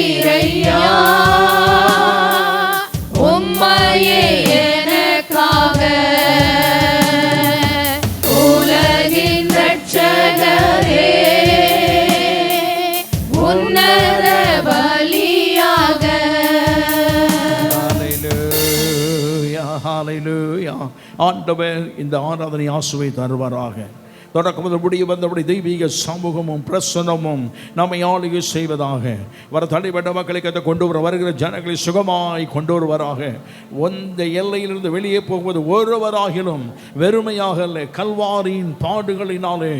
தந்தீரையா, உம்மையே எனக்காக உலகின் ரட்சகரே, உன்னத பலியாக. ஹல்லேலூயா. ஆண்டவர் இந்த ஆராதனை ஆசுவை தருவாராக. தொடக்கம் முடிய வந்தபடி தெய்வீக சமூகமும் பிரசனமும் நம்மை ஆளுகை செய்வதாக. வர தடைப்பட்ட மக்களை கற்று கொண்டு வருகிற ஜனங்களை சுகமாய் கொண்டு வருவராக. அந்த எல்லையிலிருந்து வெளியே போகும்போது ஒருவராகிலும் வெறுமையாக அல்ல, கல்வாரியின் பாடுகளினாலே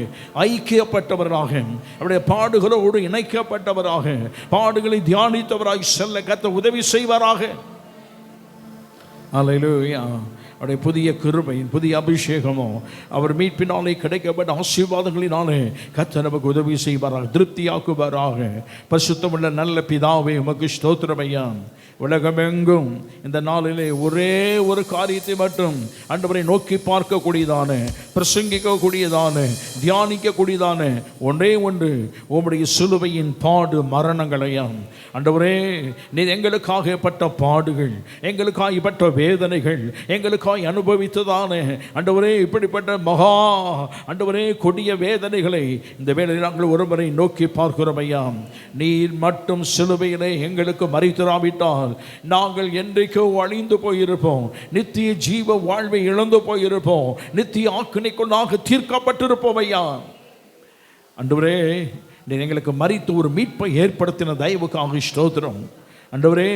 ஐக்கியப்பட்டவராக, அவருடைய பாடுகளோடு இணைக்கப்பட்டவராக, பாடுகளை தியானித்தவராய் செல்ல கர்த்தர் உதவி செய்வாராக. அல்லேலூயா. அவருடைய புதிய கிருபையின் புதிய அபிஷேகமோ அவர் மீட்பினாலே கிடைக்கப்பட்ட ஆசீர்வாதங்களினாலே கர்த்தர் நமக்கு உதவி செய்வாராக, திருப்தியாக்குவாராக. பரிசுத்தமுள்ள நல்ல பிதாவே, உமக்கு ஸ்தோத்திரம் ஐயா. உலகமெங்கும் இந்த நாளிலே ஒரே ஒரு காரியத்தை மட்டும் ஆண்டவரை நோக்கி பார்க்கக்கூடியதான, பிரசங்கிக்கக்கூடியதான, தியானிக்கக்கூடியதான ஒன்றே ஒன்று, உம்முடைய சிலுவையின் பாடு மரணங்களையாம். ஆண்டவரே, நீர் எங்களுக்காக பட்ட பாடுகள், எங்களுக்காக பட்ட வேதனைகள், எங்களுக்காக அனுபவித்ததான ஆண்டவரே இப்படிப்பட்ட மகா ஆண்டவரே கொடிய வேதனைகளை இந்த வேளையில் நாங்கள் ஒருவரை நோக்கி பார்க்கிறோம் ஐயா. நீர் மட்டும் சிலுவையிலே எங்களுக்கு மரித்தராவிட்டால் நாங்கள் என்றைக்கோ அழிந்து போயிருப்போம், நித்திய ஜீவ வாழ்வை இழந்து போயிருப்போம், நித்திய ஆக்கினைக்குள்ளாக தீர்க்கப்பட்டிருப்போம் ஐயா. ஆண்டவரே, நீர் எங்களுக்கு மரித்து ஒரு மீட்பை ஏற்படுத்தின தயவுக்காக ஸ்தோத்திரம். ஆண்டவரே,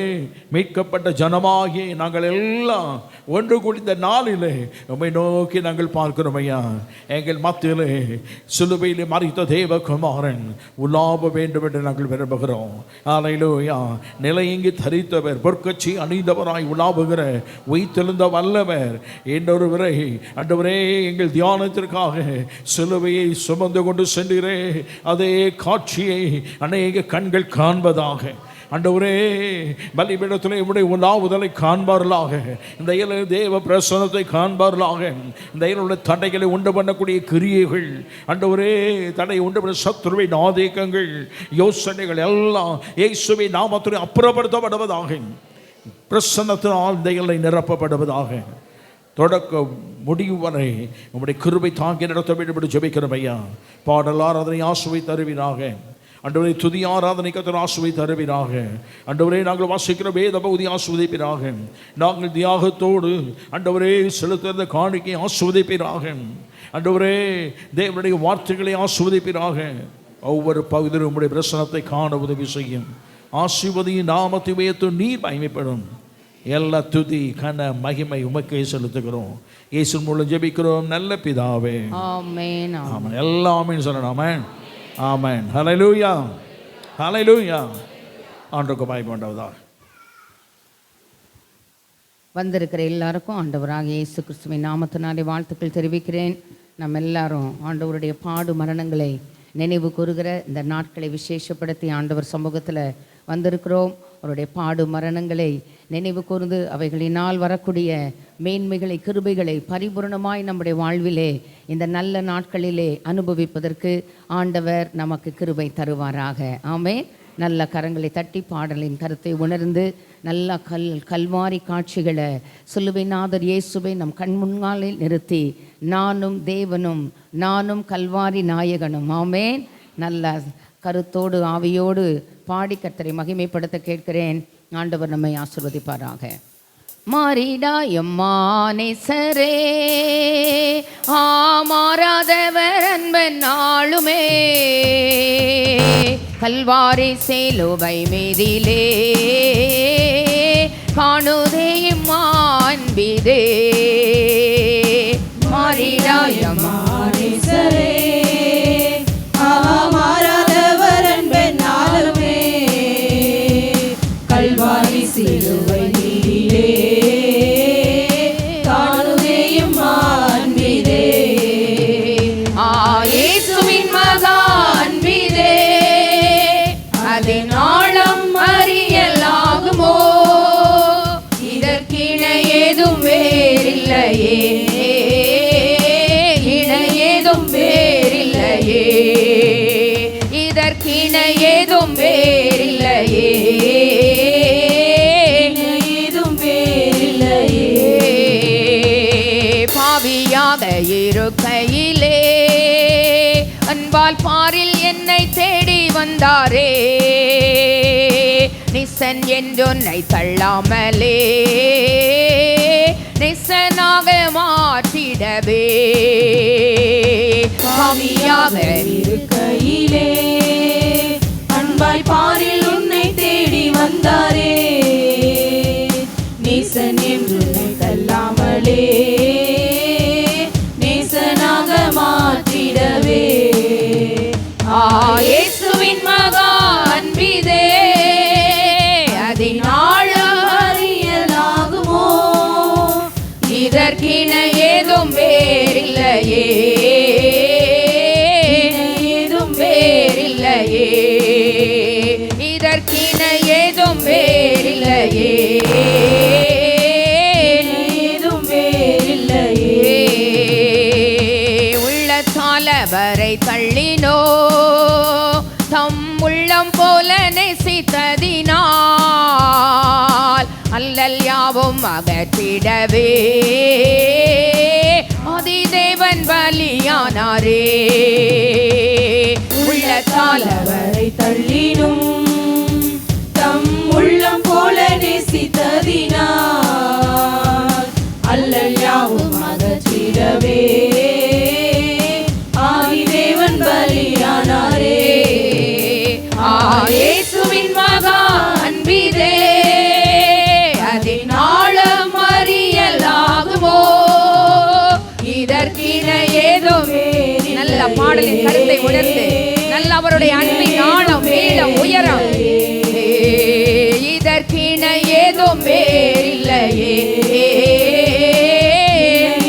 மீட்கப்பட்ட ஜனமாகி நாங்கள் எல்லாம் ஒன்று கூடிய நாளிலே உம்மை நோக்கி நாங்கள் பார்க்கிறோம் ஐயா. எங்கள் மத்தியிலே சிலுவையிலே மரித்த தேவகுமாரன் உலாவ வேண்டும் என்று நாங்கள் விரும்புகிறோம். அல்லேலூயா. நிலையங்கி தரித்தவர், பொற்கட்சி அணிந்தவராய் உலாவுகிற உயிர்த்தெழுந்த வல்லவர் இன்னொருவரை ஆண்டவரே எங்கள் தியானத்திற்காக சிலுவையை சுமந்து கொண்டு சென்றீரே, அதே காட்சியை அநேக கண்கள் காண்பதாக. ஆண்டவரே, பலிபீடத்திலே உம்முடைய உலாவுதலை காண்பார்களாக, இந்த தேவ பிரசன்னத்தை காண்பார்களாக. இந்த உள்ள தடைகளை உண்டு பண்ணக்கூடிய கிரியைகள், ஆண்டவரே தடை உண்டு பண்ண சத்துருவின் ஆதிக்கங்கள், யோசனைகள் எல்லாம் இயேசுவின் நாமத்திலே அப்புறப்படுத்தப்படுவதாக. பிரசன்னத்தினால் இந்த எல்லை நிரப்பப்படுவதாக. தொடக்க முடிவு வரை உம்முடைய கிருபை தாங்கி நடத்த வேண்டும் என்று ஜெபிக்கிறோம் ஐயா. பாடல் ஆராதனை ஆசுவை தருவீராக. ஆண்டவரே, துதி ஆராதனை கர்த்தர் ஆசுவை தருவீராக. ஆண்டவரே, நாங்கள் வாசிக்கிற வேத பகுதி ஆசுவதிப்பீராக. நாங்கள் தியாகத்தோடு ஆண்டவரே செலுத்துகிற காணிக்கை ஆசுவதிப்பீராக. ஆண்டவரே, தேவனுடைய வார்த்தைகளை ஆசுவதிப்பீராக. ஒவ்வொரு பகுதியிலும் உம்முடைய பிரசனத்தை காண உதவி செய்யும். ஆசீர்வதியின் நாமத்தை உயர்த்தும் நீர் மகிமைப்படும். எல்லா துதி கன மகிமை உமக்கே செலுத்துகிறோம். இயேசு மூலம் ஜெபிக்கிறோம் நல்ல பிதாவே, ஆமென். ஆமென். எல்லாமே சொல்லணும். ஆமென், ஆமென். ஹல்லேலூயா, ஹல்லேலூயா. ஆண்டவருக்கு மகிமை உண்டாவதாக. வந்திருக்கிற எல்லாருக்கும் ஆண்டவராக இயேசு கிறிஸ்துவின் நாமத்தினாலே வாழ்த்துக்கள் தெரிவிக்கிறேன். நம்ம எல்லாரும் ஆண்டவருடைய பாடு மரணங்களை நினைவு கூறுகிற இந்த நாட்களை விசேஷப்படுத்தி ஆண்டவர் சமூகத்தில் வந்திருக்கிறோம். அவருடைய பாடு மரணங்களை நினைவு கூர்ந்து அவைகளினால் வரக்கூடிய மேன்மைகளை, கிருபைகளை பரிபூர்ணமாய் நம்முடைய வாழ்விலே இந்த நல்ல நாட்களிலே அனுபவிப்பதற்கு ஆண்டவர் நமக்கு கிருபை தருவாராக. ஆமென். நல்ல கரங்களை தட்டி பாடலின் கருத்தை உணர்ந்து நல்ல கல்வாரி காட்சிகளை சிலுவைநாதர் இயேசுவை நம் கண் முன்னாளில் நிறுத்தி நானும் தேவனும் நானும் கல்வாரி நாயகனும் ஆமென் நல்ல கருத்தோடு ஆவியோடு பாடி கர்த்தரை மகிமைப்படுத்த கேட்கிறேன். ஆண்டவர் நம்மை ஆசீர்வதிப்பாராக. மாறிடா எம்மானேசரே, மாறாதவர் அன்பன் நாளுமே, கல்வாரி சேலுவை மீதிலே காணுதே இம்மான்பிதே. மாறிடா எம்மானேசரே, மாறாதவர் அன்பன் நாளுமே, கல்வாரி சிலுவை மீதிலே காணுதேயும் அன்பிதே. இயேசுவின் மகா அன்பிதே, அதன் ஆழம் அறியலாகுமோ, இதற்கிணை ஏதும் வேறில்லையே, இணை ஏதும் வேறில்லையே, இதற்கிணை ஏதும் வேறில்லையே. பாவியாக இருக்கையிலே அன்பால் பாரில் என்னை தேடி வந்தாரே. நிசன் என்றொன்னை தள்ளாமலே நிசனாக மாற்றிடவே. பாவியாக இருக்கையிலே அன்பாய் பாரில் உன்னை தேடி வந்தாரே. நேசன் என்று தள்ளாமலே நேசனாக மாற்றிடவே. இயேசுவின் மகா அன்பிதே அதினாழம் அறியலாகுமோ. இதற்கின ஏதும் வேறில்லையே, ஏதும் வேறில்லையே, இதற்கின ஏதும் வேறில்லையே, ஏதும் வேறில்லையே. உள்ளத்தால் அவரை தள்ளினோ தம் உள்ளம் போல நேசித்ததினால் அல்லல் யாவும் அகற்றிடவே அதிதேவன் பலியானாரே. உள்ளத்தால் அவரை தள்ளினும் தம் உள்ளம் போல நேசித்ததினால் அல்லல் யாவும் அகற்றிடவே ஆதிதேவன் பலியானாரே. இயேசுவின் மகா அன்பிதே அதினாழம் அறியலாகுமோ. இதற்கின ஏதும் நல்ல பாடலின் கருத்தை உணர்ந்து நல்ல அவருடைய அன்பின் ஆழம் நீளம் உயரம் இதற்கின ஏதும் வேறில்லையே,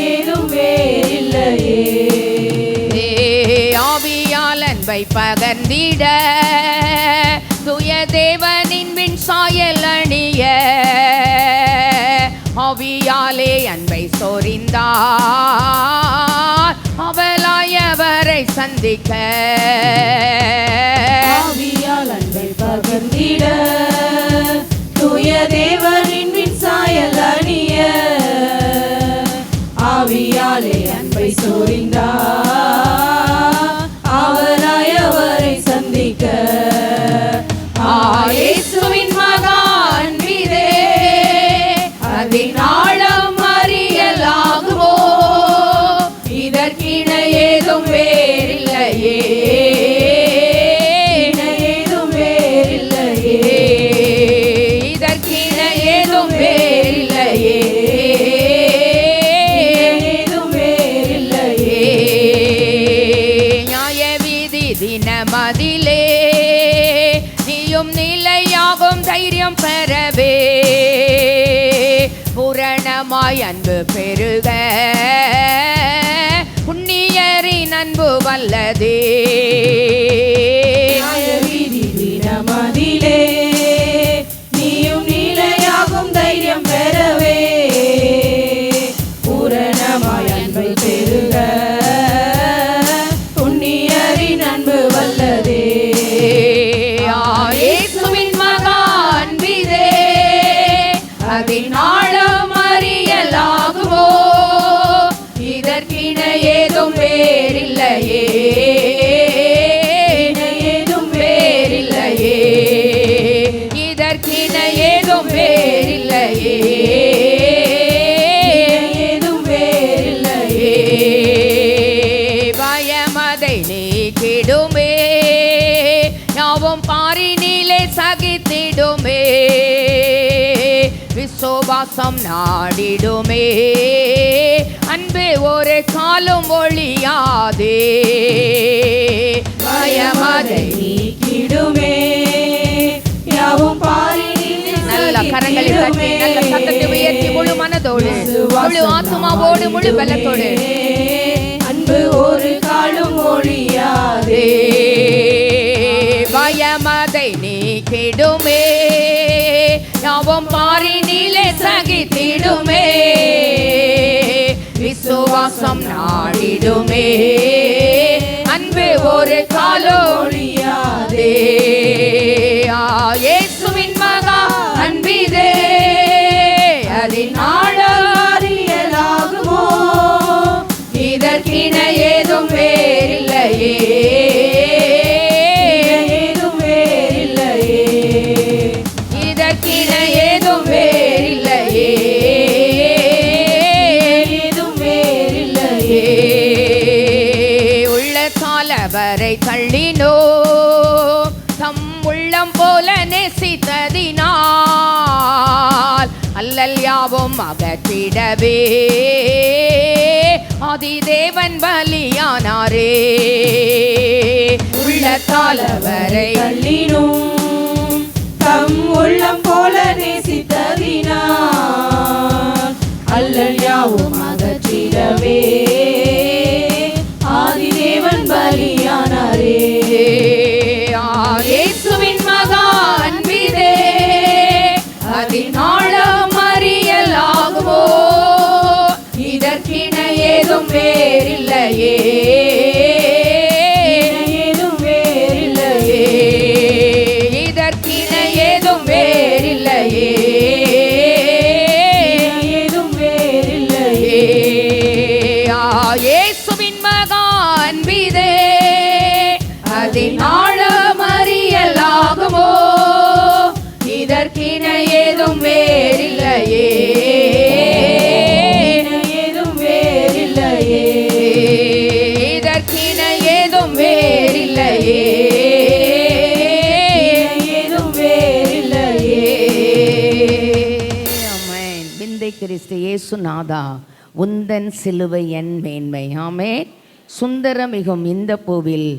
ஏதும் வேறில்லையே. ஆவியால் அன்பை பகர்ந்திட துய தேவனின் விண் சாயல் அணிய ஆவியாலே அன்பை சொரிந்தார் அவளாயவரை சந்திக்க. ஆவியால் அன்பை பகர்ந்திட தூய தேவனின் விண் சாயல் அணிய ஆவியாலே அன்பை சொரிந்தார் அவளாயவரை சந்திக்க. இயேசுவின் மகா அன்பிதே அதினாழம் அறியலாகுமோ. இதற்கின ஏதும் வேறில்லையே, ஏதும் வேறில்லையே, இதற்கின ஏதும் வேறில்லையே, ஏதும் வேறில்லையே. நியாய வீதி தினமதிலே நீயும் நிலையாகும் தைரியம் பெறவே பூரணமாய் அன்பு பெருக புண்ணியரின் அன்பு வல்லதே. வீதி தினமதிலே நீயும் நிலையாகும் தைரியம் பெறவே பூரணமாய் அன்பை பெருக புண்ணியரின் அன்பு வல்லதே. இயேசுவின் மகா அன்பிதே அதினாழம் அறியலாகுமோ. இதற்கின ஏதும் வேறில்லையே, ஏதும் வேறில்லையே, இதற்கின ஏதும் வேறில்லையே, ஏதும் வேறில்லையே. பயமதை நீக்கிடுமே யாவும் பாரினிலே சகித்திடுமே விசுவாசம் நாடிடுமே அன்பு ஒரு காலும் ஒழியாதே. பயமதை நீக்கிடுமே யாவும் பாரினிலே நல்ல கரங்களை தட்டி நல்ல சத்தத்தை உயர்த்தி முழு மனதோடு முழு ஆத்துமாவோடு முழு பலத்தோடு அன்பு ஒரு காலும் ஒழியாதே. பயமதை நீக்கிடுமே யாவும் பாரினிலே சகித்திடுமே விசுவாசம் நாடிடுமே அன்பு ஒரு காலும் ஒழியாதே. இயேசுவின் மகா அன்பிதே அதினாழம் அறியலாகுமோ. அவரை தள்ளினோ தம் உள்ளம் போல நேசித்ததினால் அல்லல் யாவும் அகற்றிடவே ஆதிதேவன் பலியானாரே. உள்ளத்தால் அவரை தள்ளினோம் தம் உள்ளம் போல நேசித்ததினால் அல்லல் யாவும் அகற்றிடவே ஆதிதேவன் பலியானாரே. இயேசுவின் மகா அன்பிதே அதினாலும் அறியலாகுமோ இதற்கின ஏதும் வேறில்லையே இதற்கின ஏதும் வேறில்லையே இயேசுவின் மகா அன்பிதே அதினாலும் அறியலாகுமோ இதற்கின ஏதும் வேறில்லையே இதற்கின ஏதும் வேறில்லையே ஆமென். விந்தை கிறிஸ்து இயேசு நாதா உந்தன் சிலுவை என் மேன்மை. ஆமென். சுந்தரமிகும் இந்த பூவில்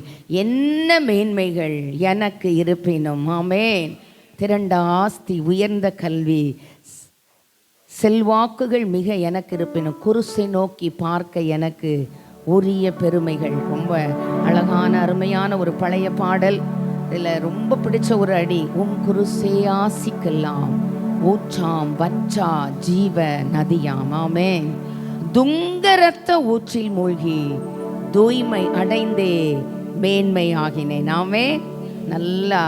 என்ன மேன்மைகள் எனக்கு இருப்பினும். ஆமென். திரண்ட ஆஸ்தி உயர்ந்த கல்வி செல்வாக்குகள் மிக எனக்கு இருப்பினும் குருசை நோக்கி பார்க்க எனக்கு உரிய பெருமைகள். ரொம்ப அழகான அருமையான ஒரு பழைய பாடல். இதில் ரொம்ப பிடிச்ச ஒரு அடி, உம் குருசே ஆசிக்கெல்லாம் ஊற்றாம் வற்றா ஜீவ நதியாம். ஆமென். துங்கரத்த ஊற்றில் மூழ்கி தூய்மை அடைந்தே மேன்மை ஆகினேன். ஆமென். நல்லா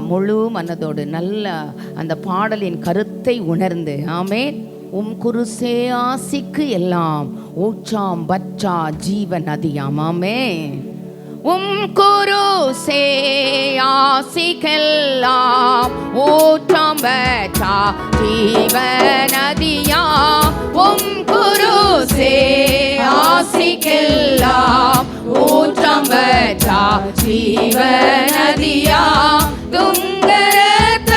முழு மனதோடு நல்ல அந்த பாடலின் கருத்தை உணர்ந்து ஆமென். உம் குருசே ஆசிக்கு எல்லாம் ஊற்றாம் வற்றா ஜீவ நதியாம். ஆமென். உம் குருசே ஆசிக்கெல்லாம் ஊற்றாம் வற்றா ஜீவ நதியாம். உம் குருசே ஆசிக்கெல்லாம் ஊற்றாம் வற்றா ஜீவ நதியாம். துங்கரத்த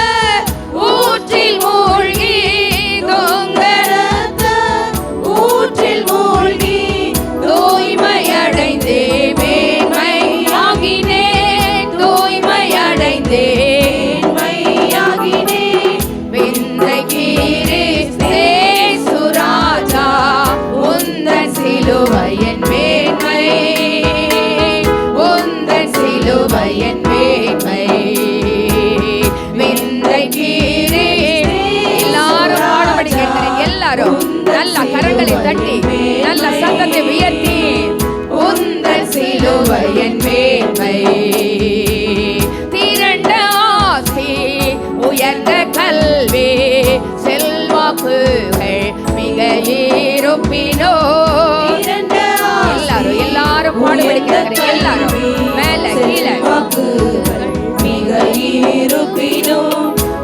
ஊற்றில் மூழ்கி துங்கரத்த ஊற்றில் மூழ்கி தூய்மையடைந்தே மேன்மையாகினே தூய்மையடைந்தே மேன்மையாகினே விந்தை கிறிஸ்தே சுராஜா உந்தன் சிலுவையின் மேன்மை உந்தன் சிலுவையின் மேன்மை விந்தை கிறிஸ்தே. எல்லாரும் பாடுபடி கேட்கிறேன். எல்லாரும் நல்ல கரங்களை தட்டி நல்ல சத்தத்தை உயர்த்தி உந்தன் சிலுவையின் மேன்மை திரண்ட ஆசி உயர்ந்த கல்வி செல்வாக்குகள் மிக இருப்பினோ. எல்லாரும் பாடுபடி கேட்கிறேன். எல்லாரும் மேல கீழே மிக இருப்பினோ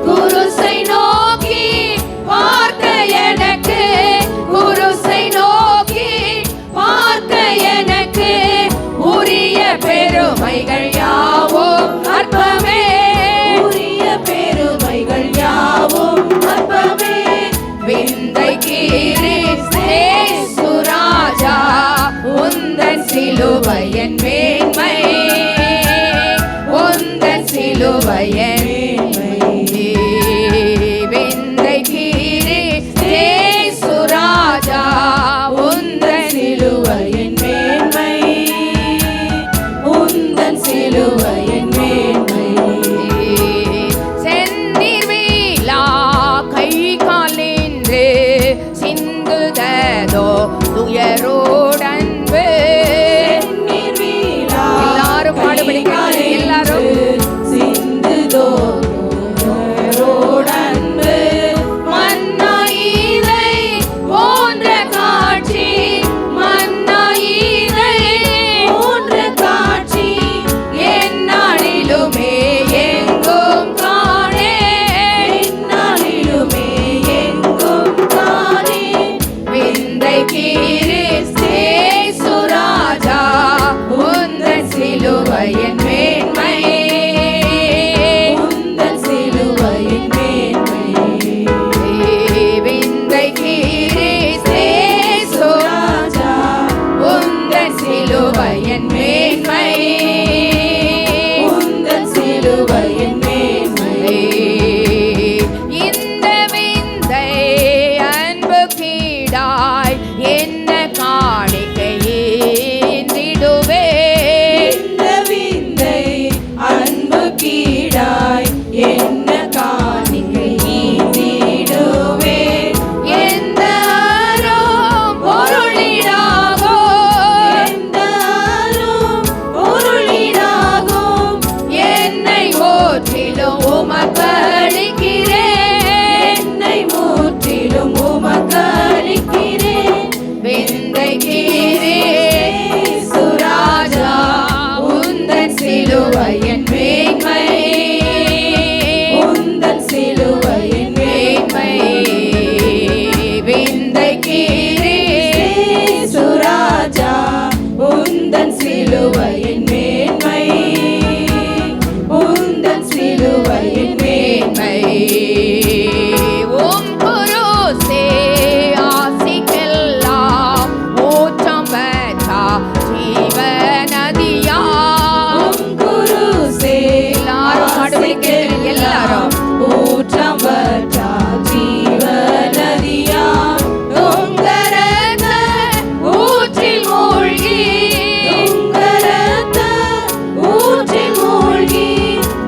குருசை நோக்கி பார்க்க எனக்கு குருசை நோக்கி பார்க்க எனக்கு உரிய பெருமைகள் யாவும் அற்பமே உரிய பெருமைகள் யாவும் அற்பமே. விந்தை கிறிஸ்தே சுராஜா உந்தன் சிலுவையின் மேன்மை விந்தைக்கீரே சுராஜா உந்தன் சிலுவையின் மேன்மை உந்தன் சிலுவையின் மேன்மை விந்தைக்கீரே சுராஜா உந்தன் சிலுவையின் மேன்மை உந்தன் சிலுவையின் மேன்மை ஓம் குருசே ஆசிக்கெல்லாம் ஊற்றம் பெற்றா ஜீவநதியா குருசே எல்லாரும் பாடுவதற்கு எல்லாரும் ஊற்றம் பெற்றா ஜீவநதியா உங்கரத்த ஊற்றில் மூழ்கி உங்கரத்த ஊற்றில் மூழ்கி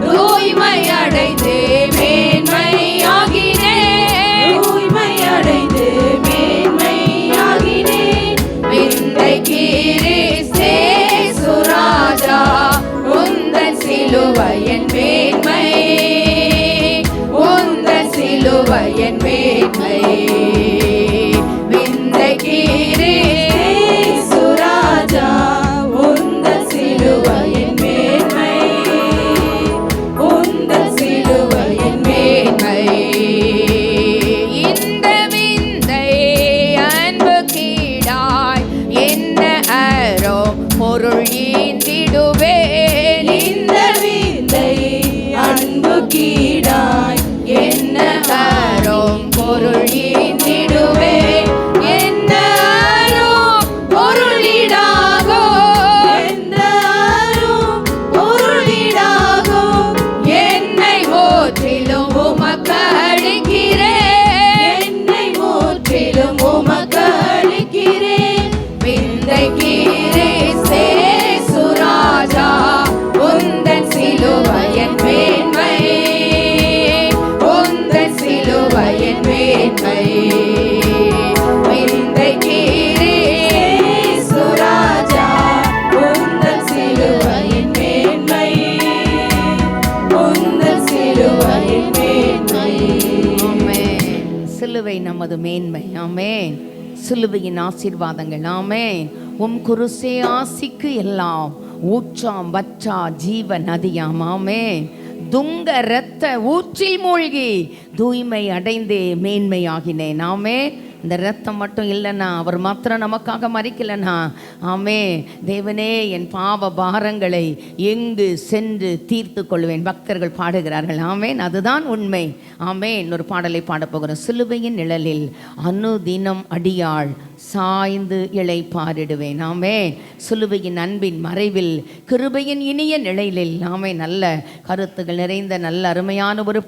தூய்மை அடைந்து மேன்மையாகினே தூய்மை அடைந்து மேன்மையாகினே விந்தைக்கீரே சுராஜா உந்தன் சிலுவையின் மேன்மை உந்தன் சிலுவையின் மேன்மை விந்தைக்கீரே சுராஜா உந்தன் சிலுவையின் மேன்மை உந்தன் சிலுவையின் மேன்மை இந்த விந்தை அன்பு கீழாய் என்ன அரோ பொருள் ஈந்திடுவேன் இந்த விந்தை அன்பு கீடாய் என்ன அரும் பொருள் ஈந்திடுவேன் என்ன அரும் பொருளிடாகோ எந்த அரும் பொருளிடாகும் என்னை ஓற்றிலும் உமக்கு அளிக்கிறேன் என்னை முற்றிலும் உமக்கு அளிக்கிறேன் விந்தைக்கீரே சுராஜா உந்தன் சிலுவையின் மேன்மை உந்தன் சிலுவையின் மேன்மை விந்தைக்கீரே சுராஜா உந்தன் சிலுவையின் மேன்மை உந்தன் சிலுவையின் மேன்மை ஆமென். சிலுவை நமது மேன்மை ஆமென். சிலுவையின் ஆசீர்வாதங்கள் ஆமென். உம் குருசே ஆசிக்கு எல்லாம் ஊற்றாம் வற்றா ஜீவ நதியாம் ஆமென். துங்க இரத்த ஊற்றில் மூழ்கி தூய்மை அடைந்தே மேன்மையாகினேன் ஆமென். இந்த ரத்தம் மட்டும் இல்லைன்னா, அவர் மாத்திரம் நமக்காக மறிக்கலனா, ஆமே தேவனே என் பாவ பாரங்களை எங்கு சென்று தீர்த்து கொள்வேன். பக்தர்கள் பாடுகிறார்கள் ஆமேன். அதுதான் உண்மை ஆமேன். இன்னொரு பாடலை பாடப்போகிறோம். சிலுவையின் நிழலில் அனுதினம் அடியாள் சாய்ந்து இளை பாரிடுவேன் ஆமேன். சிலுவையின் அன்பின் மறைவில் கிருபையின் இனிய நிழலில் ஆமே. நல்ல கருத்துகள் நிறைந்த நல்ல அருமையான ஒரு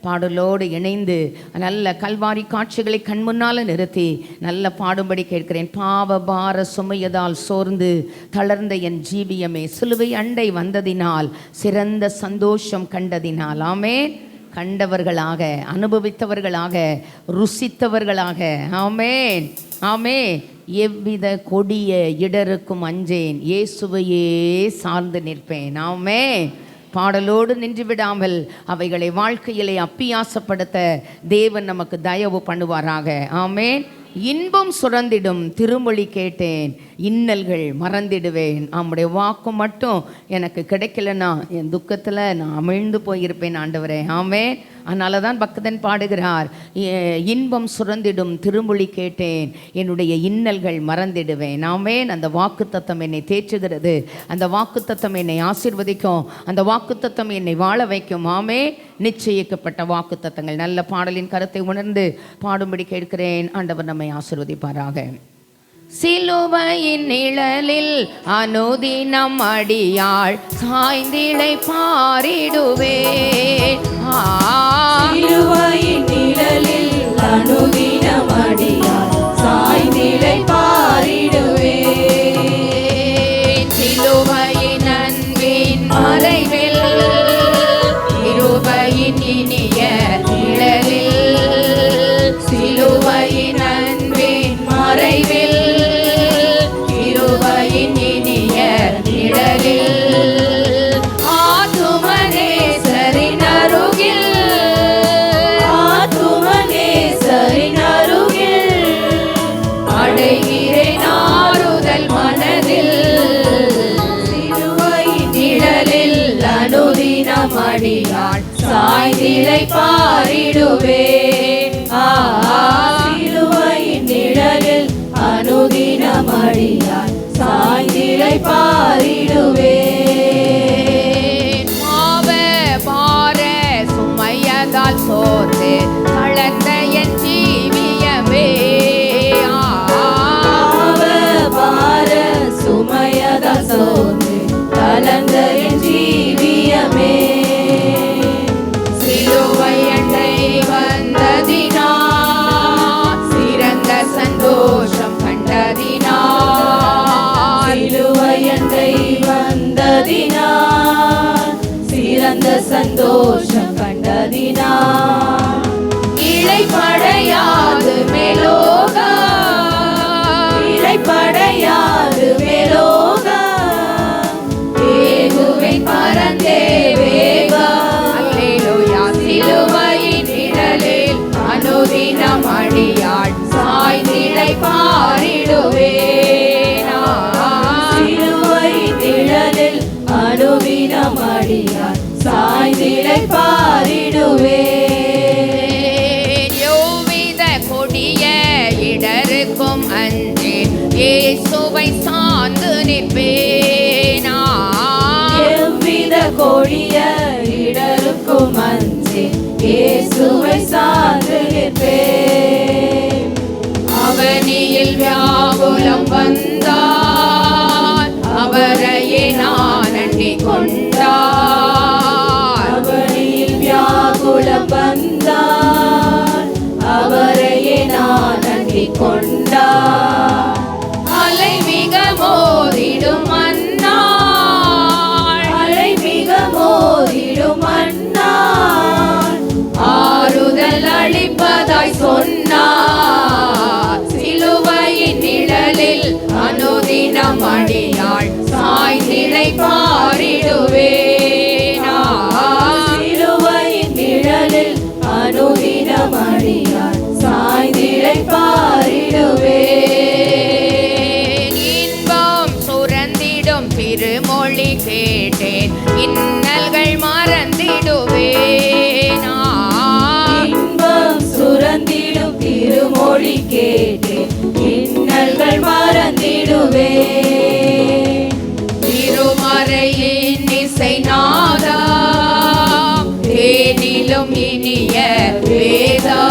பாடலோடு இணைந்து நல்ல கல்வாரி காட்சிகளை கண்முன்னால் நிறுத்தி நல்ல பாடும்படி கேட்கிறேன். பாவ பார சுமையதால் சோர்ந்து தளர்ந்த என் ஜீவியமே, சிலுவை அண்டை வந்ததினால் சிறந்த சந்தோஷம் கண்டதினால் ஆமேன். கண்டவர்களாக, அனுபவித்தவர்களாக, ருசித்தவர்களாக ஆமேன் ஆமே. எவ்வித கொடிய இடருக்கும் அஞ்சேன், இயேசுவையே சார்ந்து நிற்பேன் ஆமேன். பாடலோடு நின்று விடாமல் அவைகளை வாழ்க்கையிலே அப்பியாசப்படுத்த தேவன் நமக்கு தயவு பண்ணுவாராக ஆமேன். இன்பம் சுரந்திடும் திருமொழி கேட்டேன், இன்னல்கள் மறந்திடுவேன். நம்முடைய வாக்கு மட்டும் எனக்கு கிடைக்கலன்னா என் துக்கத்தில் நான் அமிழ்ந்து போயிருப்பேன் ஆண்டவரே ஆமேன். அதனால தான் பக்தன் பாடுகிறார், இன்பம் சுரந்திடும் திருமொழி கேட்டேன், என்னுடைய இன்னல்கள் மறந்திடுவேன் ஆமேன். அந்த வாக்கு தத்தம் என்னை தேற்றுகிறது, அந்த வாக்கு தத்தம் என்னை ஆசீர்வதிக்கும், அந்த வாக்கு தத்தம் என்னை வாழ வைக்கும் ஆமே. நிச்சயிக்கப்பட்ட வாக்கு தத்தங்கள். நல்ல பாடலின் கருத்தை உணர்ந்து பாடும்படி கேட்கிறேன். ஆண்டவர் நம்மை ஆசீர்வதிப்பாராக. சிலுவையின் நிழலில் அனுதினம் அடியாள் சாய்ந்திளை பாரிடுவேன். சிலுவையின் நிழலில் அனுதினம் அடியாள் சாய்ந்திளை பாரிடுவேன். சிலுவையின் அன்பின் மறைவில் கிருபையின் இனிய நிழலில், சிலுவையின் அன்பின் மறைவில் கிருபையின் இனிய நிழலில், ஆத்துமனேசரின் அருகில், ஆத்துமனேசரின் அருகில் அடைகின்றேன் சாய்ந்திலை பாரிடுவேன். சிலுவையின் நிழலில் அனுதினம் அடியாய் சாய்ந்திலை பாரிடுவேன். பாவ பார சுமையதால் சோர்ந்து தளர்ந்த என் ஜீவியமே, பார சுமையதால் சோர்ந்து தளர்ந்த என் ஜீவியமே, சிலுவை அண்டை வந்ததினால் சிறந்த சந்தோஷம் கண்டதினால், சிலுவை அண்டை வந்ததினால் சிறந்த சந்தோஷம் கண்டதினால், இளைப்படையாது மேலோகா, இளைப்படையாது மேலோகா, ஏகுவின் பரந்தே வேகா. அல்லேலூயா. சிலுவையின் நிழலில் அனுதினம் அடியாள் சாய்ந்திலை பாரிடுவேன். சிலுவை நிழலில் அனுதினம் அடியார் சாய்ந்திலை பாரிடுவேன். யோவித கொடிய இடருக்கும் அஞ்சே இயேசுவை சார்ந்து நிற்பேன். எவ்வித கொடிய இடருக்கும் அஞ்சே இயேசுவை சார்ந்து நிற்பேன். அவனியில் வியாகுலம் வந்தால் அவரையே நான் அண்டிக் கொண்டார். அவனில் வியாகுலம் வந்தால் அவரையே நான் அண்டிக் கொண்டார். அலை மிக மோதிடும் அந்நாள், அலை மிக மோதிடும் அந்நாள், ஆறுதல் அளிப்பதாய் சொன்னார். சிலுவையின் நிழலில் அனுதினம் அடியாள் சாய்ந்திலை பாரிடுவேன். சிலுவையின் நிழலில் அனுதினம் அடியார் சாய்ந்திலை பாரிடுவேன். இன்பம் சுரந்திடும் திருமொழி கேட்டேன், இன்னல்கள் மறந்திடுவேன். இன்பம் சுரந்திடும் திருமொழி கேட்டேன், இன்னல்கள் மறந்திடுவேன். திருமறையின் இசை நாதா, தேனிலும் இனிய வேதா.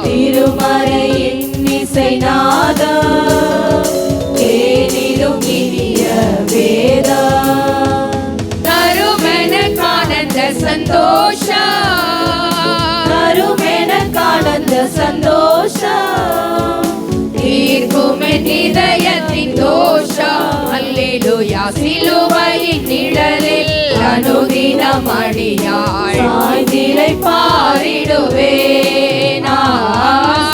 திருமறையின் இசை நாதா, தேனிலும் இனிய வேதா. தருமெனக்கானந்த சந்தோஷம், தருமெனக்கானந்த சந்தோஷம், தீர்க்குமென் இதயத்தின் தோஷம். அல்லேலூயா. சிலுவையின் நிழலில் அனுதினம் அடியாள் சாய்ந்திலை பாரிடுவேன்.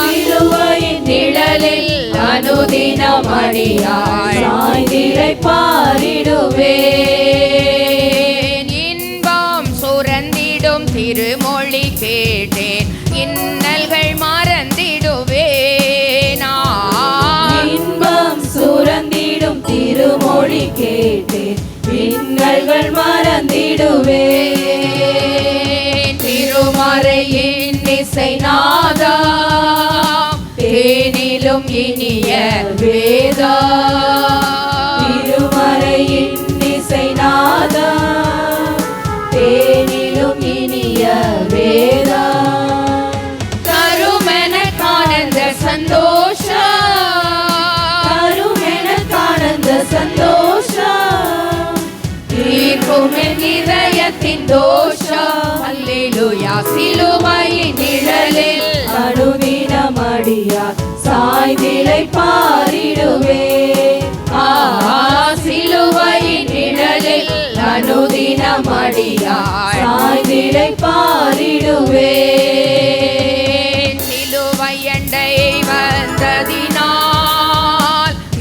சிலுவையின் நிழலில் அனுதினம் அடியாள் சாய்ந்திலை பாரிடுவேன். இன்பம் சுரந்திடும் திருமொழி கேட்டேன், இன்னல்கள் மறந்திடுவேன். இன்பம் சுரந்திடும் திருமொழி கேட்டேன், இன்னல்கள் மறந்திடுவேன். திருமறையின் இசை நாதா, தேனிலும் இனிய வேதா. திருமறையின் இசை நாதா, தேனிலும் இனிய வேதா. தருமெனக்கானந்த சந்தோஷம், தருமெனக்கானந்த சந்தோஷம், தீர்க்குமென் இதயத்தின் தோஷம். அல்லேலூயா. சிலுவையின் நிழலில் அனுதினம் அடியார் சாய்ந்திலை பாரிடுவேன். சிலுவையின் நிழலில் அனுதினம் அடியாள் சாய்ந்திலை பாரிடுவேன். சிலுவை அண்டை வந்ததினால்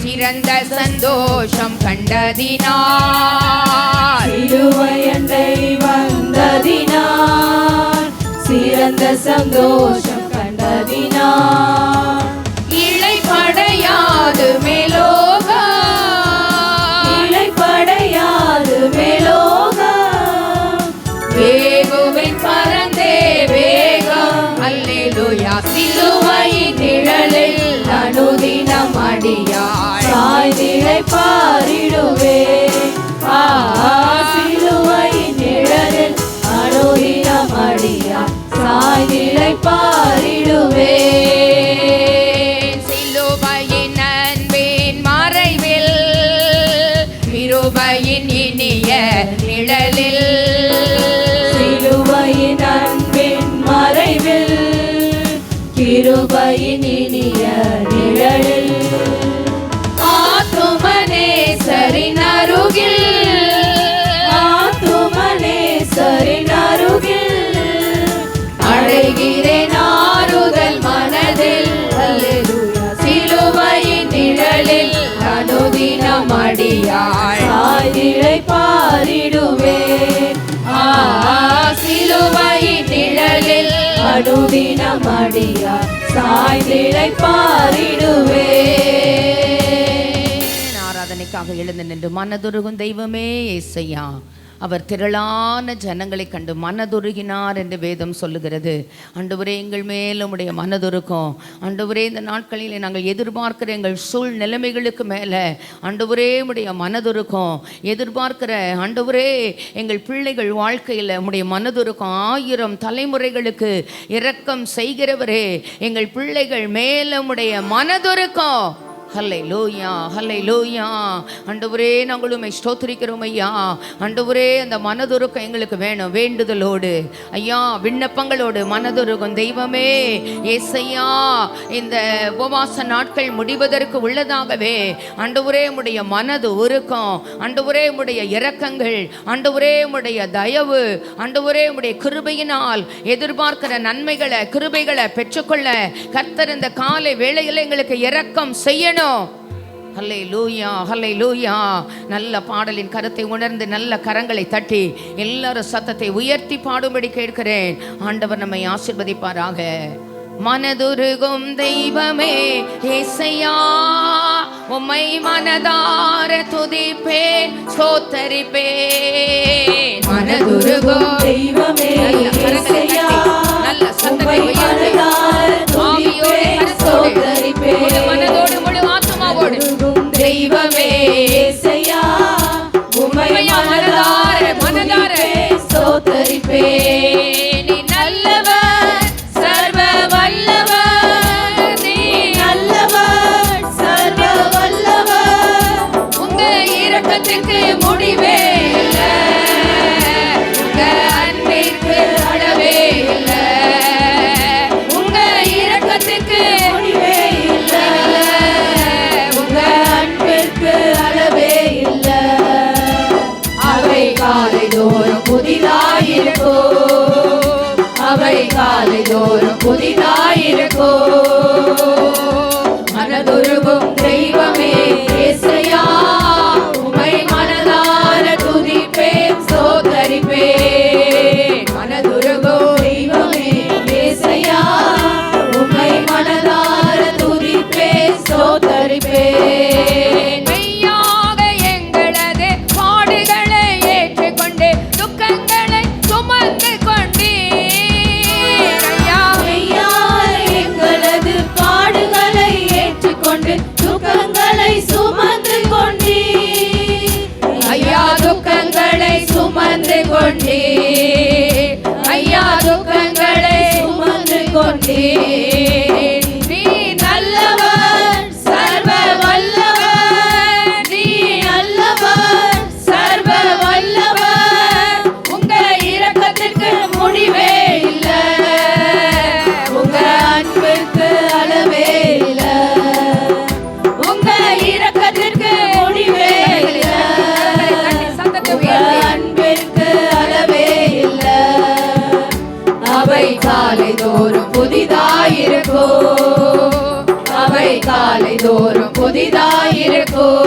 சிறந்த சந்தோஷம் கண்டதினால், சிலுவை அண்டை வந்ததினால் சிறந்த சந்தோஷம் கண்டதினால், இளைப்படையாது மேலோகா, இளைப்படையாது மேலோகா, ஏகுவின் இளைப்பாறிடுவேன். சிலுவையின் நிழலில் அனுதினம் அடியார் சாய்ந்து இளைப்பாறிடுவேன். சிலுவையின் அன்பின் மறைவில் கிருபையின் இனிய நிழலில், சிலுவையின் அன்பின் மறைவில் கிருபையின் இனிய நிழலில், ஆத்துமனேசரின் அருகில், ஆத்துமனேசரின் அருகில் அடைகிறேன் ஆறுதல் மனதில். அல்லேலூயா. சிலுவையின் நிழலில் அனுதினம் அடியார் சாய்ந்து இளைப்பாறிடுவேன். சிலுவையின் நிழலில் அனுதினம் அடியார் சாய்ந்து இளைப்பாறிடுவேன். ஆராதனைக்காக எழுந்து நின்று மனதுருகும் தெய்வமே இயேசையா, அவர் திரளான ஜனங்களை கண்டு மனதுருகினார் என்று வேதம் சொல்லுகிறது. ஆண்டவரே, எங்கள் மேல் உம்முடைய மனதுருக்கும். ஆண்டவரே, இந்த நாட்களில் நாங்கள் எதிர்பார்க்கிற எங்கள் சூழ்நிலைமைகளுக்கு மேலே ஆண்டவரே உம்முடைய மனதுருக்கும் எதிர்பார்க்கிற ஆண்டவரே எங்கள் பிள்ளைகள் வாழ்க்கையில் உம்முடைய மனதுருக்கும். 1000 தலைமுறைகளுக்கு இரக்கம் செய்கிறவரே, எங்கள் பிள்ளைகள் மேலே உம்முடைய மனதுருக்கும். ஹல்லேலூயா, ஹல்லேலூயா. ஆண்டவரே, நாங்கள் உம்மை ஸ்தோத்திரிக்கிறோம் ஐயா. ஆண்டவரே, அந்த மனதுருக்கம் எங்களுக்கு வேணும். வேண்டுதலோடு ஐயா, விண்ணப்பங்களோடு மனதுருக்கும் தெய்வமே ஏசையா, இந்த உபவாச நாட்கள் முடிவதற்கு உள்ளதாகவே ஆண்டவரே உம்முடைய மனது உருக்கம், ஆண்டவரே உம்முடைய இரக்கங்கள், ஆண்டவரே உம்முடைய தயவு, ஆண்டவரே உம்முடைய கிருபையினால் எதிர்பார்க்கிற நன்மைகளை கிருபைகளை பெற்றுக்கொள்ள கர்த்தர் இந்த காலை வேளையில் எங்களுக்கு இரக்கம் செய்யணும். ஹல்லேலூயா, ஹல்லேலூயா. நல்ல பாடலின் கருத்தை உணர்ந்து நல்ல கரங்களை தட்டி எல்லாரும் சத்தத்தை உயர்த்தி பாடும்படி கேட்கிறேன். ஆண்டவர் நம்மை ஆசீர்வதிப்பாராக. மனதுருகும் தெய்வமே ஏசையா, உம்மை மனதார துதிப்பேன் ஸ்தோத்தரிப்பேன். மனதுருகும் தெய்வமே ஏசையா, நல்ல சத்தத்தை உம்மை உயர்த்தி மனதார துதிப்பேன் ஸ்தோத்தரிப்பேன். முழு மனதோடு முழு ஆத்துமாவோடு தெய்வமே ஏசையா, உம்மை மனதார துதிப்பேன் ஸ்தோத்தரிப்பேன். நீ நல்லவர், சர்வ வல்லவர், நீ நல்லவர், சர்வ வல்லவர், உங்க இரக்கத்துக்கு முடிவே இல்லை, உங்க அன்பிற்கு அளவே இல்லை, உங்க இரக்கத்துக்கு முடிவே இல்லை, உங்க அன்பிற்கு அளவே இல்லை. அவை காலைதோறும் புதிதாயிருக்கும், அவை காலைதோறும் புதிதாயிருக்கும். மனதுருகும் தெய்வமே ஏசையா, உம்மை மனதார துதிப்பேன் ஸ்தோத்தரிப்பேன். மனதுருகும் தெய்வமே ஏசையா, உம்மை மனதார துதிப்பேன் ஸ்தோத்தரிப்பேன். மெய்யாக எங்களது பாடுகளை ஏற்றுக்கொண்டு துக்கங்களை சுமந்து கொண்டீர் ஐயா. மெய்யாய் எங்களது பாடுகளை ஏற்றுக்கொண்டு துக்கங்களை சுமந்து கொண்டீர். ஐயா, துக்கங்களை சுமந்து கொண்டீர், ஐயா துக்கங்களை சுமந்து கொண்டீர். நீ நல்லவர், சர்வ வல்லவர், நீ நல்லவர், சர்வ வல்லவர், உங்க இரக்கத்திற்கு முடிவே இல்லை, உங்க அன்பிற்கு அளவே இல்லை, உங்க இரக்கத்திற்கு முடிவே இல்லை, உங்க அன்பிற்கு அளவே இல்லை. அவை காலைதோறும் புதிதாயிருக்கும், அவை காலைதோறும் புதிதாயிருக்கும்.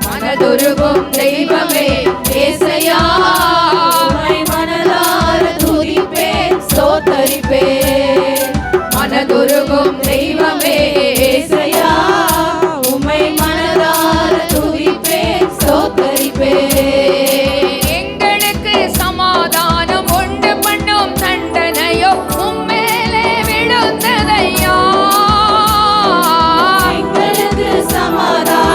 மனதுருகும் தெய்வமே ஏசையா, உம்மை மனதார துதிப்பேன் ஸ்தோத்தரிப்பேன். மனதுருகும் தெய்வமே ஏசையா, உம்மை மனதார துதிப்பேன் ஸ்தோத்தரிப்பேன். எங்களுக்கு சமாதானம் உண்டு பண்ணும் தண்டனையோ உம்மேலே விழுந்ததையா. எங்களுக்கு சமாதானம்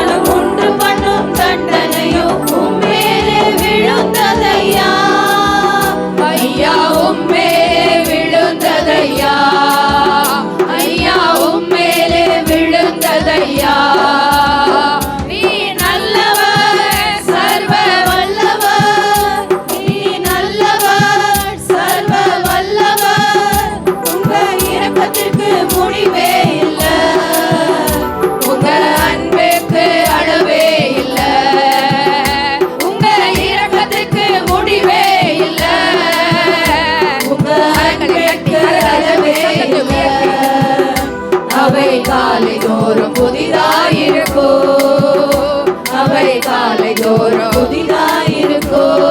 புதிதாயிருக்கும்.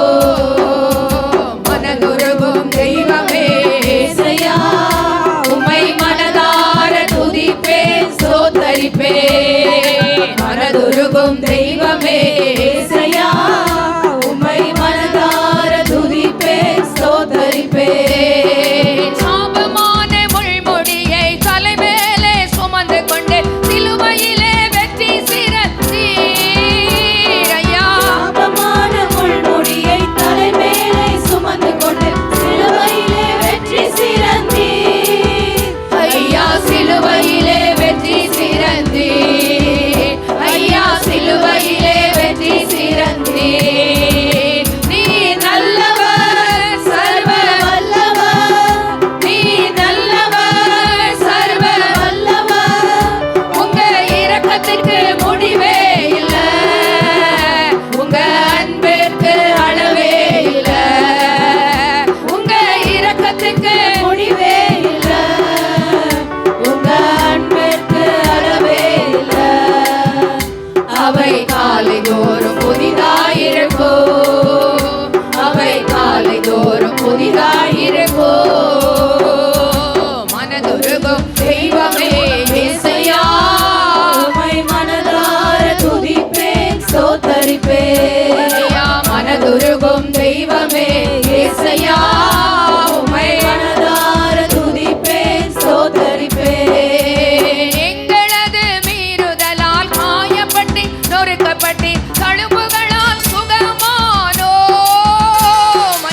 மனதுருகும் தெய்வமே ஏசையா, உம்மை மனதார துதிப்பேன் ஸ்தோத்தரிப்பேன். மனதுருகும் தெய்வமே ஏசையா, உம்மை மனதார துதிப்பேன் ஸ்தோத்தரிப்பேன். சாபமான முள்முடியை தலைமேலே சுமந்து கொண்டு சிலுவையிலே வெற்றி சிறந்தீர் ஐயா. சாபமான முள்முடியை தலைமேலே சுமந்து கொண்டு சிலுவையிலே வெற்றி சிறந்தீர். ஐயா சிலுவையிலே வெற்றி சிறந்தீர். ஐயா சிலுவையிலே வெற்றி சிறந்தீர். நீ நல்லவர் சர்வ வல்லவர். நீ நல்லவர் சர்வ வல்லவர். உங்க இரக்கத்துக்கு முடிவே இல்ல, உங்க அன்பிற்கு அளவே இல்ல. உங்க இரக்கத்துக்கு முடிவே இல்ல, உங்க அன்பிற்கு அளவே இல்ல. அவை காலை தோறும் புதிதாயிருக்கும். அவை காலை தோறும் புதிதாயிருக்கும். மனதுருகும் தெய்வமே ஏசையா, உம்மை மனதார துதிப்பேன் ஸ்தோத்தரிப்பேன். ஐயா மனதுருகும் தெய்வமே ஏசையா, உம்மை மனதார துதிப்பேன் ஸ்தோத்தரிப்பேன். எங்களது மீறுதலால் காயப்பட்டு நொறுக்கப்பட்டு தழும்புகளால் சுகமானோம்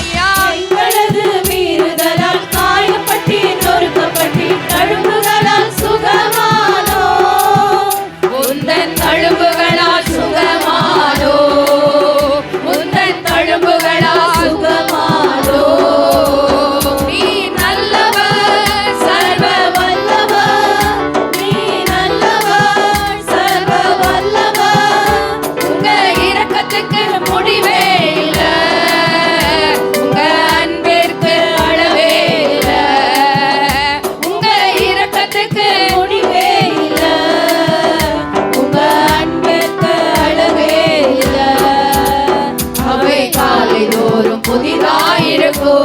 ஐயா. எங்களது மீறுதலால் காயப்பட்டு நொறுக்கப்பட்டு தழும்புகளால் சுகமானோம். உந்தன் தழும்புகளால் சுகமானோம். உந்தன் தழும்புகளால் சுகமானோம். நீ நல்லவர் சர்வ வல்லவர். நீ நல்லவர் சர்வ வல்லவர். உங்க இரக்கத்துக்கு முடிவே இல்ல, உங்க அன்பிற்கு அளவே இல்ல. உங்க இரக்கத்துக்கு முடிவே இல்ல, உங்க அன்பிற்கு அளவே இல்ல. அவை காலை தோறும் புதிதாயிருக்கும்.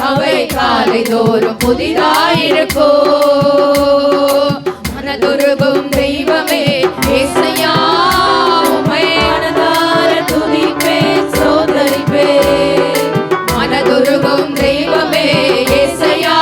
அவை காலை தோறும் புதிதாயிருக்கும். மனதுருகும் தெய்வமே ஏசையா, உம்மை மனதார துதிப்பேன் ஸ்தோத்தரிப்பேன். மனதுருகும் தெய்வமே ஏசையா,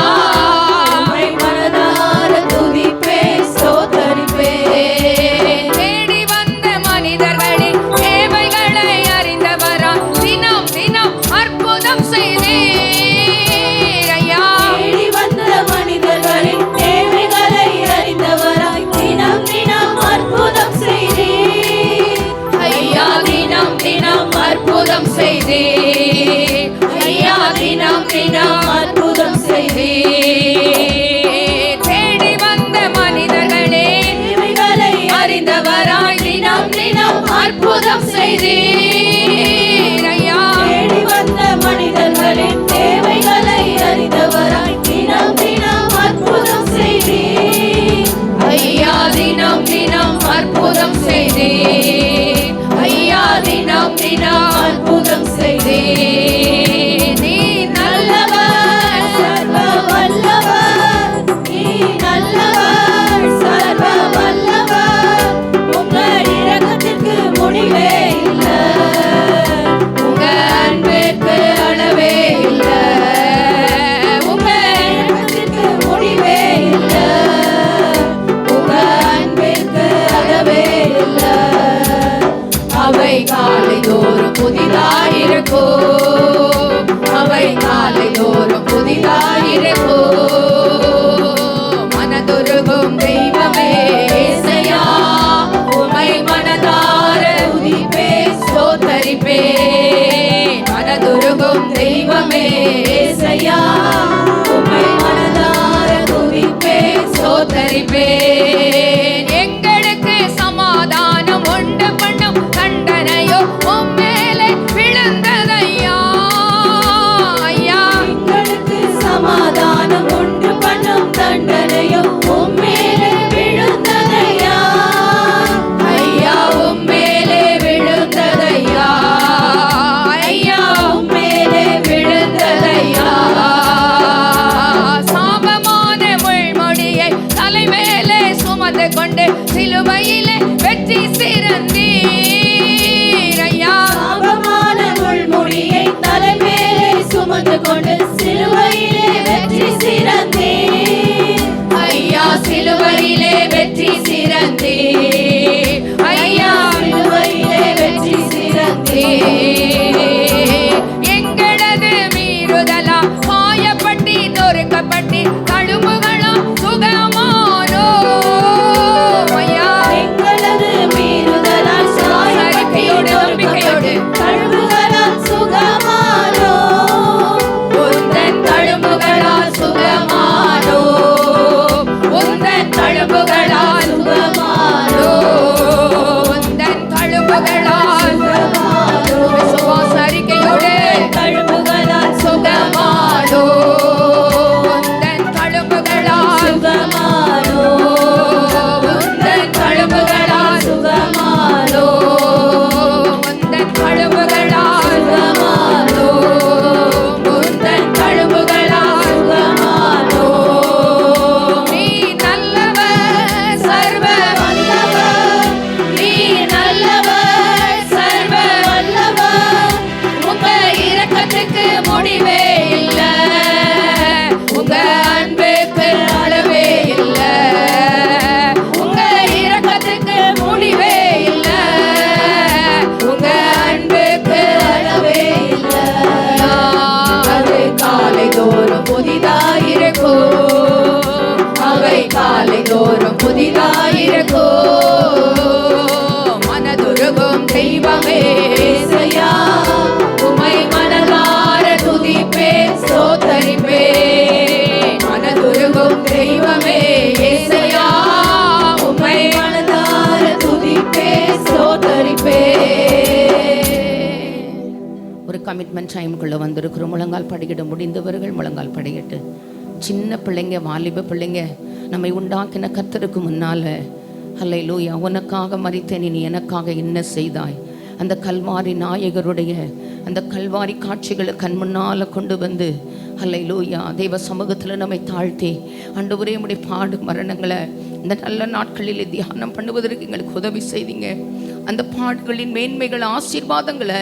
உம்மை மனதார துதிப்பேன் ஸ்தோத்தரிப்பேன். தேடி வந்த மனிதர்களின் தேவைகளை அறிந்தவரா தினம் தினம் அற்புதம் செய்தீர் ஐயா. தேடி வந்த மனிதர்களின் தேவைகளை அறிந்தவராய் தினம் தினம் அற்புதம் செய்தீர். ஐயா தினம் தினம் அற்புதம் செய்தீர். ஐயா தினம் தினம் அற்புதம் செய்தீர். தேடி வந்த மனிதர்களே தேவைகளை அறிந்தவராய் தினம் தினம் அற்புதம் செய்தீர் ஐயா. தேடி வந்த மனிதர்களின் தேவைகளை அறிந்தவராய் தினம் தினம் அற்புதம் செய்தீர். ஐயா தினம் தினம் அற்புதம் செய்தீர். ஐயா தினம் தினம் அற்புதம் செய்தீர். நீ நல்லவர் சர்வ வல்லவர். நீ நல்லவர் சர்வ வல்லவர். உங்கள் இரக்கத்திற்கு முடிவே இல்ல, கமிட்மெண்ட் டைமுக்குள்ளே வந்திருக்கிறோம். முழங்கால் படிக்கிட்டு முடிந்தவர்கள் முழங்கால் படிக்கிட்டு, சின்ன பிள்ளைங்க, வாலிப பிள்ளைங்க, நம்மை உண்டாக்கின கர்த்தருக்கு முன்னால் அல்லேலூயா, உனக்காக மரித்தேன், நீ எனக்காக என்ன செய்தாய், அந்த கல்வாரி நாயகருடைய அந்த கல்வாரி காட்சிகளை கண் முன்னால் கொண்டு வந்து அல்லேலூயா தெய்வ சமூகத்தில் நம்மை தாழ்த்தி ஆண்டவரே உம்முடைய பாடு மரணங்களை இந்த நல்ல நாட்களில் தியானம் பண்ணுவதற்கு எங்களுக்கு உதவி செய்தீங்க. அந்த பாடுகளின் மேன்மைகள், ஆசீர்வாதங்களை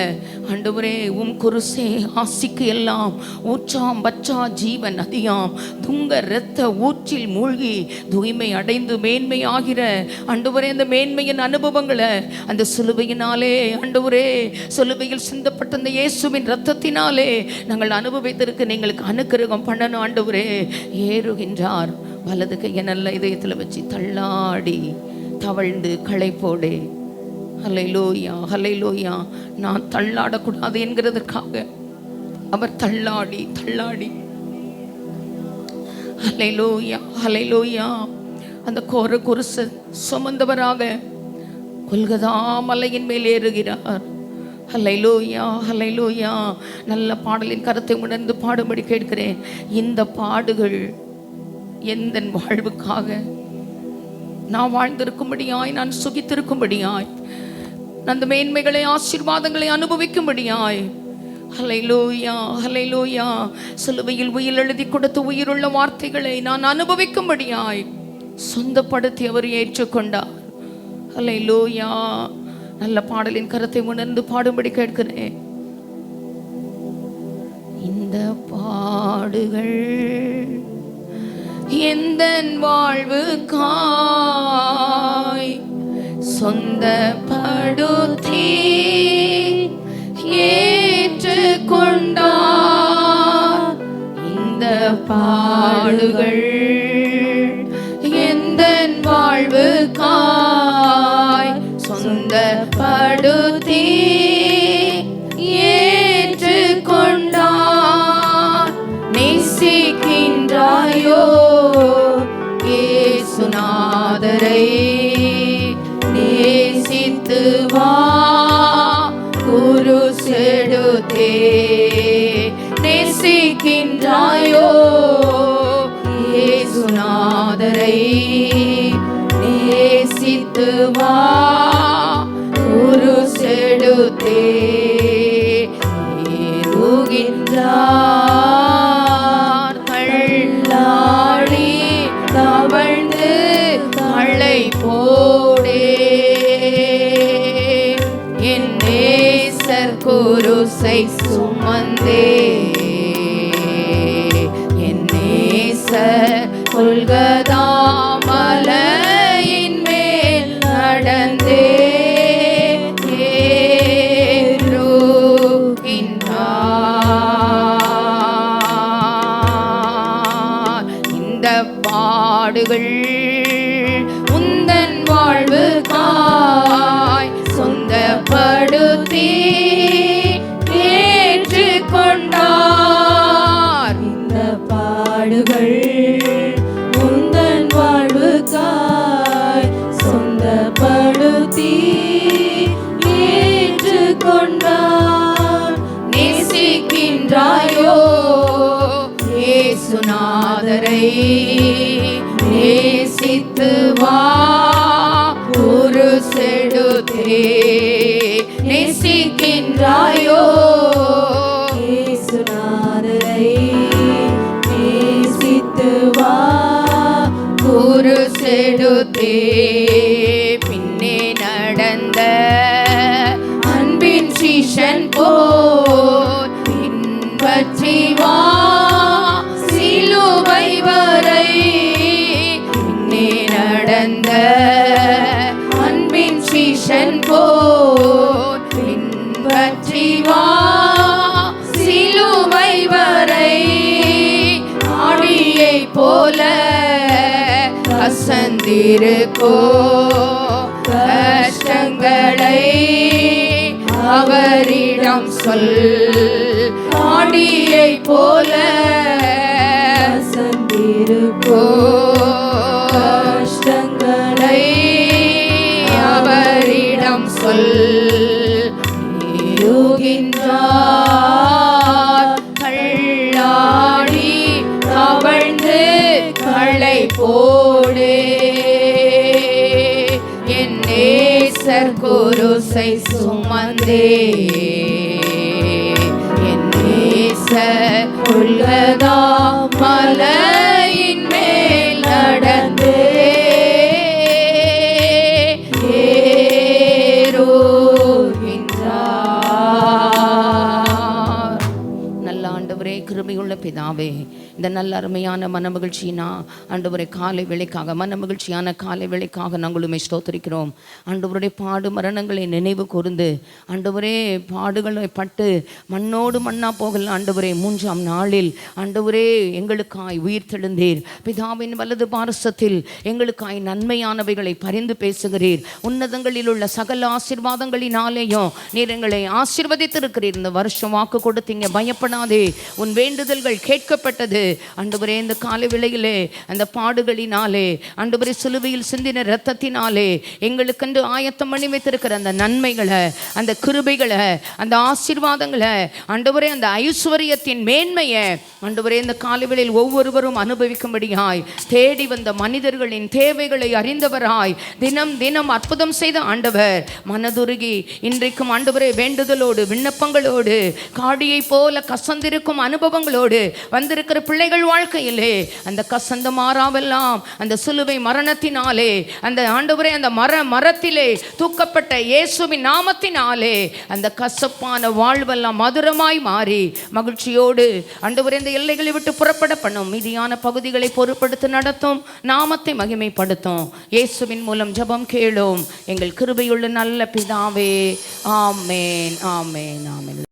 ஆண்டவரே உம் குருசே ஆசிக்கு எல்லாம் ஊற்றாம் பச்சா ஜீவன் நதியாம் துங்க இரத்த ஊற்றில் மூழ்கி தூய்மை அடைந்து மேன்மை ஆகிற ஆண்டவரே அந்த மேன்மையின் அனுபவங்களை அந்த சிலுவையினாலே ஆண்டவரே சிலுவையில் சிந்தப்பட்ட அந்த இயேசுவின் இரத்தத்தினாலே நாங்கள் அனுபவித்திருக்க எங்களுக்கு அனுக்கிரகம் பண்ணணும். ஆண்டவரே ஏறுகின்றார், வலது கையை நல்ல இதயத்தில் வச்சு தள்ளாடி தவழ்ந்து களைப்போடே ஹல்லேலூயா ஹல்லேலூயா. நான் தள்ளாடக்கூடாது என்கிறதற்காக அவர் தள்ளாடி தள்ளாடி ஹல்லேலூயா ஹல்லேலூயா அந்த கோர குருச சுமந்தவராக கொல்கதா மலையின் மேல் ஏறுகிறார். ஹல்லேலூயா ஹல்லேலூயா. நல்ல பாடலின் கருத்தை உணர்ந்து பாடும்படி கேட்கிறேன். இந்த பாடுகள் எந்த வாழ்வுக்காக நான் வாழ்ந்திருக்கும்படியாய், நான் சுகித்திருக்கும்படியாய், அந்த மேன்மைகளை ஆசீர்வாதங்களை அனுபவிக்கும்படியாய் ஹல்லேலூயா ஹல்லேலூயா சிலுவையில் உயிர் எழுதி கொடுத்த உயிருள்ள வார்த்தைகளை நான் அனுபவிக்கும்படியாய் சொந்தப்படுத்தி அவர் ஏற்றுக்கொண்டார். ஹல்லேலூயா. நல்ல பாடலின் கருத்தை உணர்ந்து பாடும்படி கேட்கிறேன். இந்த பாடுகள் எந்த வாழ்வுக்காய் சொந்தப்படுத்தி ஏற்றுக்கொண்டார். இந்த பாடுகள் எந்த வாழ்வுக்காய் சொந்தப்படுத்தி ஏற்றுக்கொண்டார். நேசிக்கின்றாயோ இயேசுநாதரை, நேசித்து வா குருசெடுத்தே. நேசிக்கின்றாயோ இயேசுநாதரை, நேசித்து வா குருசெடுத்தே. ஏறுகின்றார் தள்ளாடி தவழ்ந்து தழை போடே. என் நேசர் குருசை சுமந்தே, என் நேசர் கொல்கதா மலையின் மேல் நடந்தே ஏறுகின்றார். இந்த பாடுகள் உந்தன் வாழ்வுக்காய் சொந்தப்படுத்தி ஏற்றுக்கொண்டார். இந்த பாடுகள் உந்தன் வாழ்வுக்காய் சொந்தப்படுத்தி ஏற்றுக்கொண்டார். நேசிக்கின்றாயோ இயேசுநாதரை, நேசித்து வா குருசெடுத்தே. நேசிக்கின்றாயோ இயேசுநாதரை, நேசித்து வா குருசெடுத்தே. பின்னே நடந்த அன்பின் சீஷன் போல் பின்பற்றி வா சிலுவை வரை. பின்னே நடந்த அன்பின் சீஷன் போல் பின்பற்றி வா சிலுவை வரை. ஆடியை போல கசந்திருக்கோ கஷ்டங்களை அவரிடம் சொல். ஆடியை போல கசந்திருக்கோ கஷ்டங்களை அவரிடம் சொல். ஏறுகின்றார் ஓடே என் நேசர் குருசை சுமந்தே என் நேசர் உலகா மலையின் மேல் நடந்தே கிருபையுள்ள பிதாவே, இந்த நல்ல அருமையான மனமகிழ்ச்சியினா ஆண்டவரே காலை வேளைக்காக மனமகிழ்ச்சியான காலை வேளைக்காக நாங்களுமே ஸ்தோத்திரிக்கிறோம். ஆண்டவருடைய பாடு மரணங்களை நினைவு கூர்ந்து ஆண்டவரே பாடுகளை பட்டு மண்ணோடு மண்ணா போகல ஆண்டவரே 3ஆம் நாளில் ஆண்டவரே எங்களுக்காய் உயிர் தெழுந்தீர். பிதாவின் வலது பாரசத்தில் எங்களுக்காய் நன்மையானவைகளை பரிந்து பேசுகிறீர். உன்னதங்களில் உள்ள சகல ஆசீர்வாதங்களினாலேயும் நீர் எங்களை ஆசீர்வதித்திருக்கிறீர். இந்த வருஷம் வாக்கு கொடுத்தீங்க, பயப்படாதே, உன் வேண்டுதல்கள் கேட்கப்பட்டது. ஆண்டவரே இந்த காலை வேளையிலே அந்த பாடுகளினாலே ஆண்டவரே சிலுவையில் சிந்தின இரத்தத்தினாலே எங்களுக்கென்று ஆயத்தம் பண்ணி வைத்திருக்கிற அந்த நன்மைகளை, அந்த கிருபைகளை, அந்த ஆசீர்வாதங்களை ஆண்டவரே அந்த ஐஸ்வர்யத்தின் மேன்மையை ஆண்டவரே இந்த காலை வேளையில் ஒவ்வொருவரும் அனுபவிக்கும்படியாய் தேடி வந்த மனிதர்களின் தேவைகளை அறிந்தவராய் தினம் தினம் அற்புதம் செய்த ஆண்டவர் மனதுருகி இன்றைக்கும் ஆண்டவரே வேண்டுதலோடு விண்ணப்பங்களோடு காடியை போல கசந்திருக்கும் அனுபவங்களோடு வந்திருக்கிற பிள்ளைகள் வாழ்க்கையிலே அந்த கசந்த மாறாவெல்லாம் அந்த சிலுவை மரணத்தினாலே அந்த ஆண்டவரே அந்த மரத்திலே தூக்கப்பட்ட இயேசுவின் நாமத்தினாலே அந்த கசப்பான வாழ்வெல்லாம் மதுரமாய் மாறி மகிழ்ச்சியோடு ஆண்டவரே இந்த எல்லைகளை விட்டு புறப்பட பண்ணும். மீதியான பகுதிகளை பொறுப்படுத்தி நடத்தும், நாமத்தை மகிமைப்படுத்தும். இயேசுவின் மூலம் ஜெபம் கேளும் எங்கள் கிருபையுள்ள நல்ல பிதாவே. ஆமேன், ஆமேன், ஆமேன்.